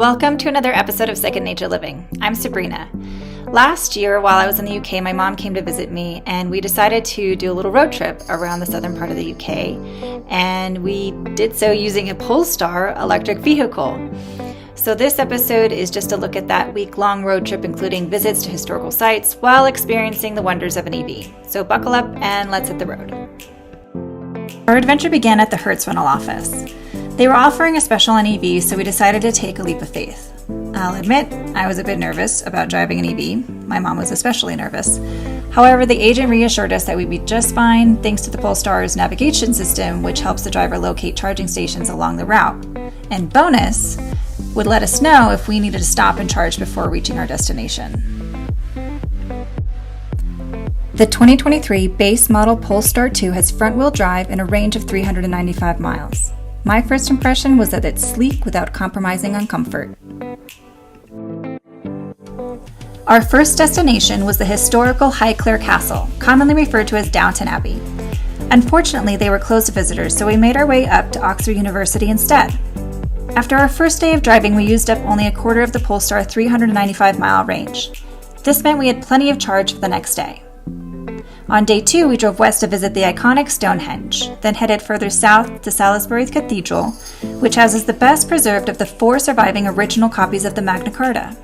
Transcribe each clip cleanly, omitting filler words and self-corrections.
Welcome to another episode of Second.Nature.Living. I'm Sabrina. Last year, while I was in the UK, my mom came to visit me, and we decided to do a little road trip around the southern part of the UK, and we did so using a Polestar electric vehicle. So this episode is just a look at that week-long road trip, including visits to historical sites while experiencing the wonders of an EV. So buckle up and let's hit the road. Our adventure began at the Hertz rental office. They were offering a special on EV, so we decided to take a leap of faith. I'll admit, I was a bit nervous about driving an EV. My mom was especially nervous. However, the agent reassured us that we'd be just fine thanks to the Polestar's navigation system, which helps the driver locate charging stations along the route. And bonus, would let us know if we needed to stop and charge before reaching our destination. The 2023 base model Polestar 2 has front-wheel drive and a range of 395 miles. My first impression was that it's sleek without compromising on comfort. Our first destination was the historical Highclere Castle, commonly referred to as Downton Abbey. Unfortunately, they were closed to visitors, so we made our way up to Oxford University instead. After our first day of driving, we used up only a quarter of the Polestar 395-mile range. This meant we had plenty of charge for the next day. On day 2, we drove west to visit the iconic Stonehenge, then headed further south to Salisbury Cathedral, which houses the best preserved of the 4 surviving original copies of the Magna Carta.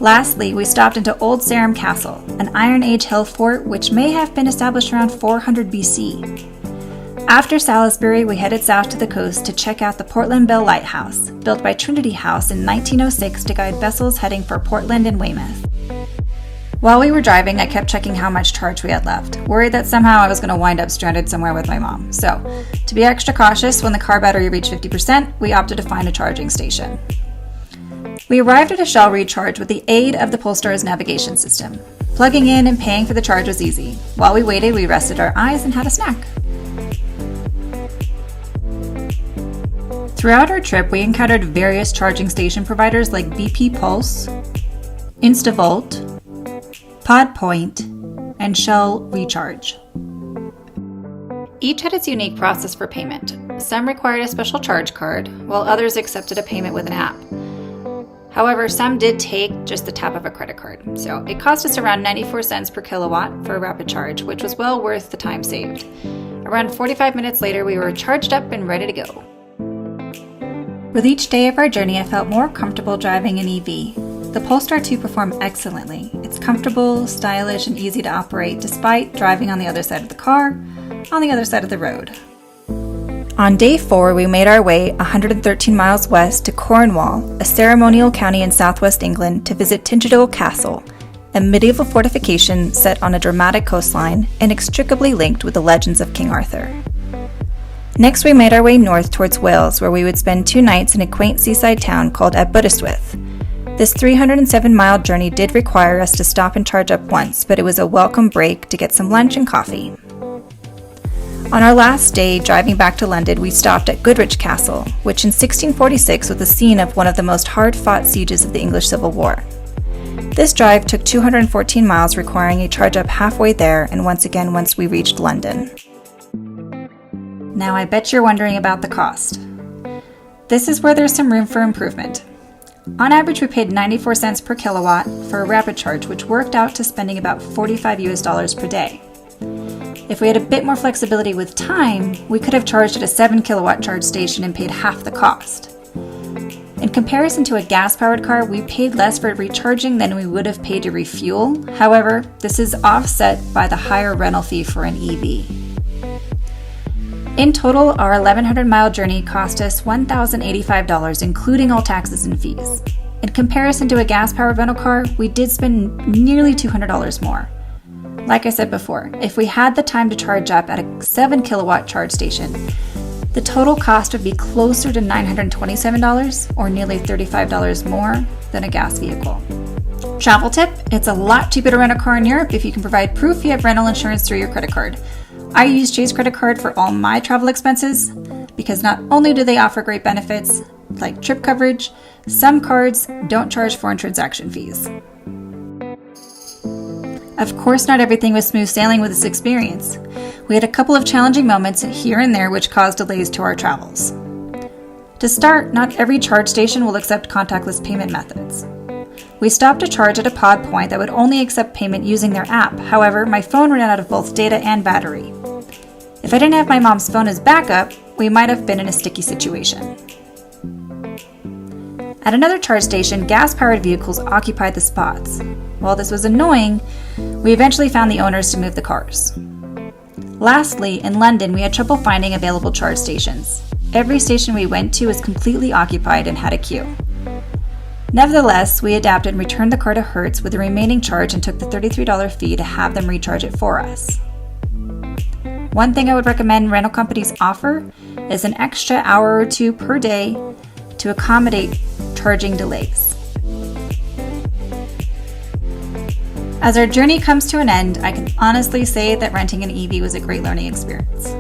Lastly, we stopped into Old Sarum Castle, an Iron Age hill fort which may have been established around 400 BC. After Salisbury, we headed south to the coast to check out the Portland Bell Lighthouse, built by Trinity House in 1906 to guide vessels heading for Portland and Weymouth. While we were driving, I kept checking how much charge we had left, worried that somehow I was going to wind up stranded somewhere with my mom. So, to be extra cautious, when the car battery reached 50%, we opted to find a charging station. We arrived at a Shell recharge with the aid of the Polestar's navigation system. Plugging in and paying for the charge was easy. While we waited, we rested our eyes and had a snack. Throughout our trip, we encountered various charging station providers like BP Pulse, InstaVolt, PodPoint, and Shell Recharge. Each had its unique process for payment. Some required a special charge card, while others accepted a payment with an app. However, some did take just the tap of a credit card, so it cost us around 94 cents per kilowatt for a rapid charge, which was well worth the time saved. Around 45 minutes later, we were charged up and ready to go. With each day of our journey, I felt more comfortable driving an EV. The Polestar 2 performed excellently. It's comfortable, stylish, and easy to operate despite driving on the other side of the car, on the other side of the road. On day 4, we made our way 113 miles west to Cornwall, a ceremonial county in southwest England, to visit Tintagel Castle, a medieval fortification set on a dramatic coastline and inextricably linked with the legends of King Arthur. Next, we made our way north towards Wales, where we would spend 2 nights in a quaint seaside town called Aberystwyth. This 307-mile journey did require us to stop and charge up once, but it was a welcome break to get some lunch and coffee. On our last day, driving back to London, we stopped at Goodrich Castle, which in 1646 was the scene of one of the most hard-fought sieges of the English Civil War. This drive took 214 miles, requiring a charge up halfway there, and once we reached London. Now I bet you're wondering about the cost. This is where there's some room for improvement. On average, we paid 94 cents per kilowatt for a rapid charge, which worked out to spending about $45 per day. If we had a bit more flexibility with time, we could have charged at a 7 kilowatt charge station and paid half the cost. In comparison to a gas-powered car, we paid less for recharging than we would have paid to refuel. However, this is offset by the higher rental fee for an EV. In total, our 1,100-mile journey cost us $1,085, including all taxes and fees. In comparison to a gas-powered rental car, we did spend nearly $200 more. Like I said before, if we had the time to charge up at a 7 kilowatt charge station, the total cost would be closer to $927, or nearly $35 more than a gas vehicle. Travel tip: it's a lot cheaper to rent a car in Europe if you can provide proof you have rental insurance through your credit card. I use Chase credit card for all my travel expenses because not only do they offer great benefits like trip coverage, some cards don't charge foreign transaction fees. Of course, not everything was smooth sailing with this experience. We had a couple of challenging moments here and there which caused delays to our travels. To start, not every charge station will accept contactless payment methods. We stopped to charge at a pod point that would only accept payment using their app. However, my phone ran out of both data and battery. If I didn't have my mom's phone as backup, we might have been in a sticky situation. At another charge station, gas-powered vehicles occupied the spots. While this was annoying, we eventually found the owners to move the cars. Lastly, in London, we had trouble finding available charge stations. Every station we went to was completely occupied and had a queue. Nevertheless, we adapted and returned the car to Hertz with the remaining charge and took the $33 fee to have them recharge it for us. One thing I would recommend rental companies offer is an extra hour or two per day to accommodate charging delays. As our journey comes to an end, I can honestly say that renting an EV was a great learning experience.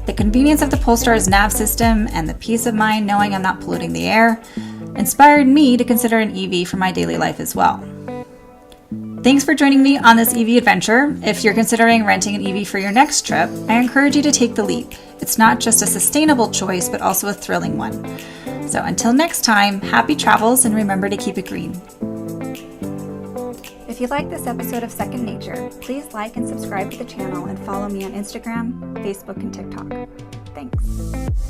The convenience of the Polestar's nav system and the peace of mind knowing I'm not polluting the air inspired me to consider an EV for my daily life as well. Thanks for joining me on this EV adventure. If you're considering renting an EV for your next trip, I encourage you to take the leap. It's not just a sustainable choice, but also a thrilling one. So until next time, happy travels and remember to keep it green. If you like this episode of Second Nature, please like and subscribe to the channel and follow me on Instagram, Facebook, and TikTok. Thanks.